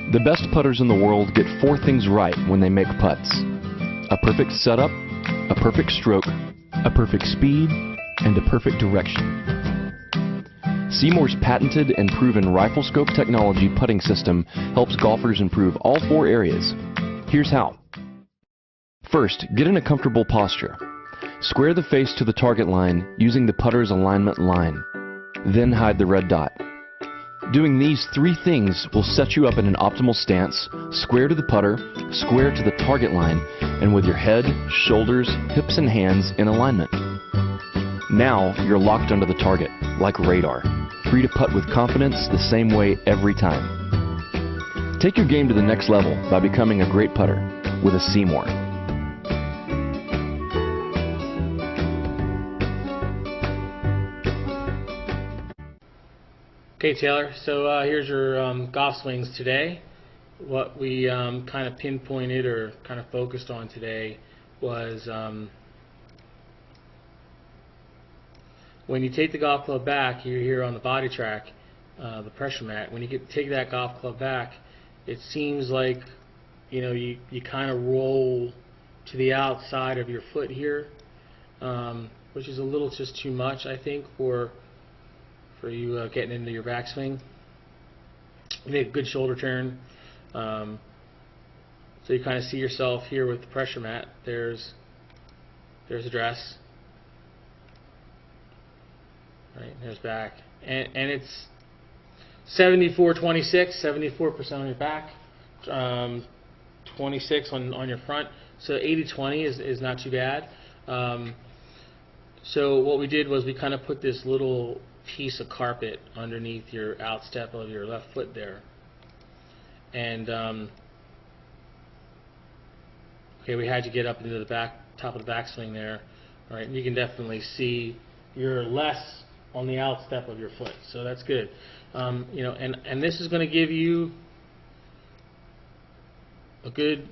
The best putters in the world get 4 things right when they make putts: a perfect setup, a perfect stroke, a perfect speed, and a perfect direction. Seymour's patented and proven rifle scope technology putting system helps golfers improve all 4 areas. Here's how. First, get in a comfortable posture. Square the face to the target line using the putter's alignment line. Then hide the red dot. Doing these 3 things will set you up in an optimal stance, square to the putter, square to the target line, and with your head, shoulders, hips, and hands in alignment. Now you're locked onto the target, like radar, free to putt with confidence the same way every time. Take your game to the next level by becoming a great putter with a Seymour. Okay, Taylor, so here's your golf swings today. What we kind of pinpointed or kind of focused on today was when you take the golf club back, you're here on the body track, the pressure mat. When you take that golf club back, it seems like you kind of roll to the outside of your foot here, which is a little just too much, I think, for you getting into your backswing. You make a good shoulder turn. So you kind of see yourself here with the pressure mat. There's address. Right, there's back. And it's 74-26, 74% on your back, 26 on your front. So 80-20 is not too bad. So what we did was we kind of put this little piece of carpet underneath your outstep of your left foot there, and okay, we had you get up into the top of the backswing there. All right, and you can definitely see you're less on the outstep of your foot, so that's good. And this is going to give you a good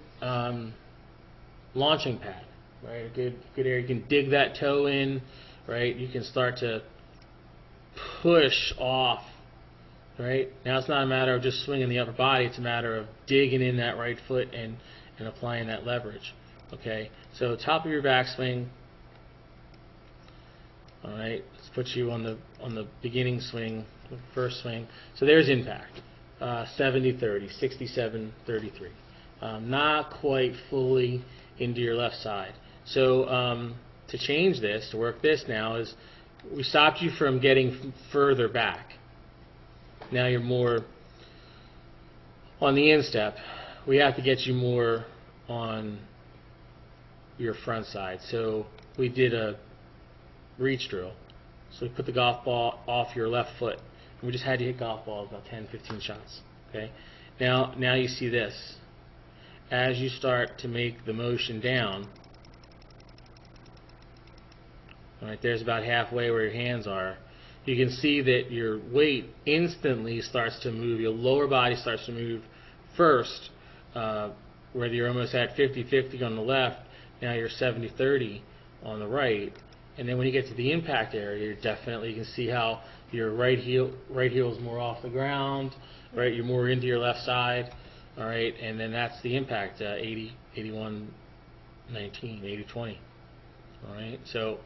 launching pad, right? A good area. You can dig that toe in, right? You can start to push off, right? Now it's not a matter of just swinging the upper body, it's a matter of digging in that right foot and applying that leverage. Okay, so top of your backswing. All right, let's put you on the beginning swing, the first swing. So there's impact, 70-30, 67-33. Not quite fully into your left side. So to change this, to work this now, is we stopped you from getting further back. Now you're more on the instep. We have to get you more on your front side. So we did a reach drill. So we put the golf ball off your left foot. And we just had you hit golf balls about 10-15 shots. Okay. Now you see this. As you start to make the motion down, all right, there's about halfway where your hands are. You can see that your weight instantly starts to move. Your lower body starts to move first, where you're almost at 50-50 on the left. Now you're 70-30 on the right. And then when you get to the impact area, you can see how your right heel is more off the ground, right? You're more into your left side, all right? And then that's the impact, 80-81-19, 80-20, all right? So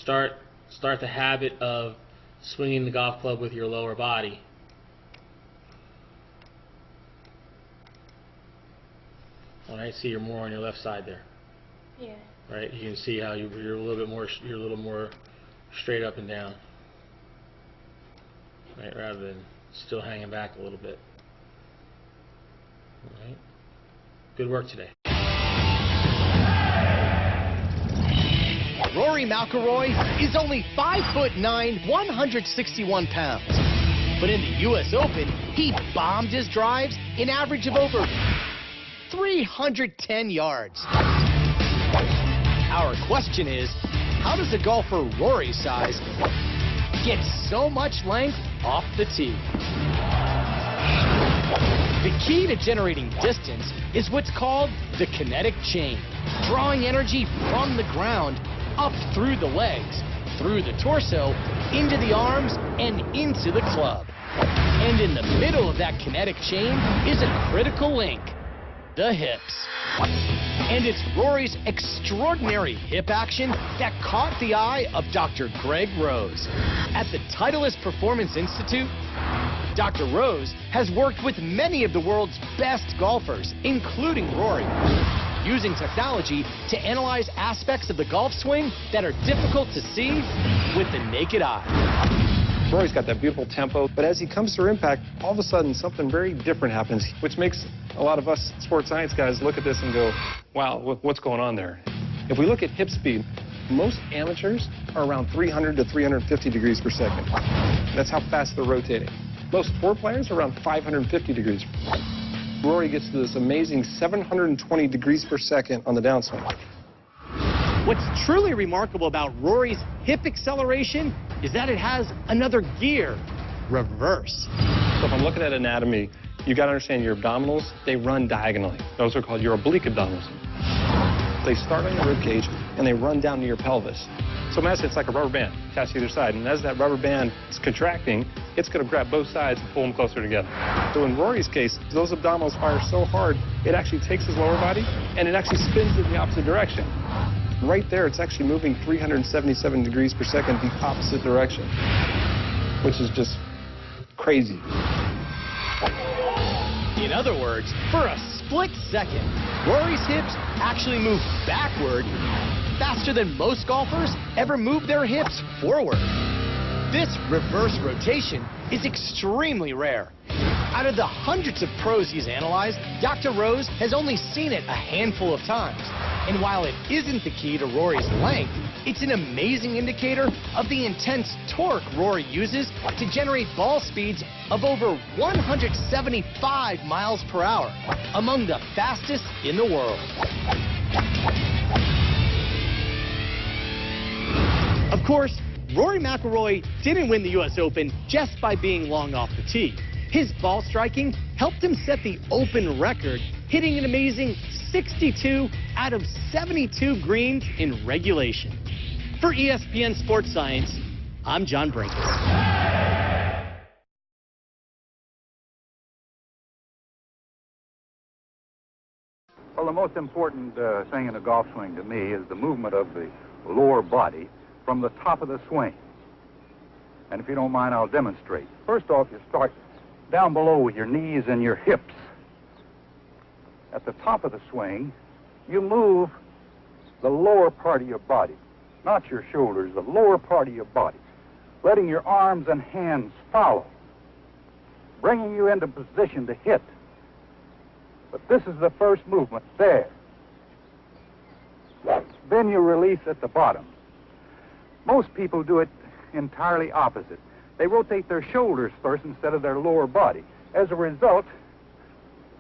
start the habit of swinging the golf club with your lower body. All right, see, you're more on your left side there. Yeah. Right, you can see how you're a little more straight up and down. Right, rather than still hanging back a little bit. All right. Good work today. Rory McIlroy is only 5'9", 161 pounds. But in the U.S. Open, he bombed his drives an average of over 310 yards. Our question is, how does a golfer Rory's size get so much length off the tee? The key to generating distance is what's called the kinetic chain, drawing energy from the ground up through the legs, through the torso, into the arms, and into the club. And in the middle of that kinetic chain is a critical link, the hips. And it's Rory's extraordinary hip action that caught the eye of Dr. Greg Rose. At the Titleist Performance Institute, Dr. Rose has worked with many of the world's best golfers, including Rory, using technology to analyze aspects of the golf swing that are difficult to see with the naked eye. Rory's got that beautiful tempo, but as he comes through impact, all of a sudden something very different happens, which makes a lot of us sports science guys look at this and go, wow, what's going on there? If we look at hip speed, most amateurs are around 300 to 350 degrees per second. That's how fast they're rotating. Most tour players are around 550 degrees. Rory gets to this amazing 720 degrees per second on the downswing. What's truly remarkable about Rory's hip acceleration is that it has another gear, reverse. So if I'm looking at anatomy, you got to understand your abdominals, they run diagonally. Those are called your oblique abdominals. They start on your rib cage and they run down to your pelvis. So imagine it's like a rubber band attached to either side, and as that rubber band is contracting, it's going to grab both sides and pull them closer together. So in Rory's case, those abdominals fire so hard, it actually takes his lower body and it actually spins in the opposite direction. Right there, it's actually moving 377 degrees per second the opposite direction, which is just crazy. In other words, for a split second, Rory's hips actually move backward faster than most golfers ever move their hips forward. This reverse rotation is extremely rare. Out of the hundreds of pros he's analyzed, Dr. Rose has only seen it a handful of times. And while it isn't the key to Rory's length, it's an amazing indicator of the intense torque Rory uses to generate ball speeds of over 175 miles per hour, among the fastest in the world. Of course, Rory McIlroy didn't win the U.S. Open just by being long off the tee. His ball striking helped him set the Open record, hitting an amazing 62 out of 72 greens in regulation. For ESPN Sports Science, I'm John Brinkus. Well, the most important thing in a golf swing to me is the movement of the lower body from the top of the swing. And if you don't mind, I'll demonstrate. First off, you start down below with your knees and your hips. At the top of the swing, you move the lower part of your body, not your shoulders, the lower part of your body, letting your arms and hands follow, bringing you into position to hit. But this is the first movement there. Then you release at the bottom. Most people do it entirely opposite. They rotate their shoulders first instead of their lower body. As a result,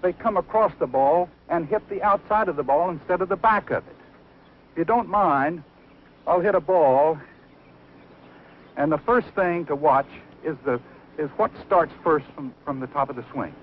they come across the ball and hit the outside of the ball instead of the back of it. If you don't mind, I'll hit a ball, and the first thing to watch is what starts first from the top of the swing.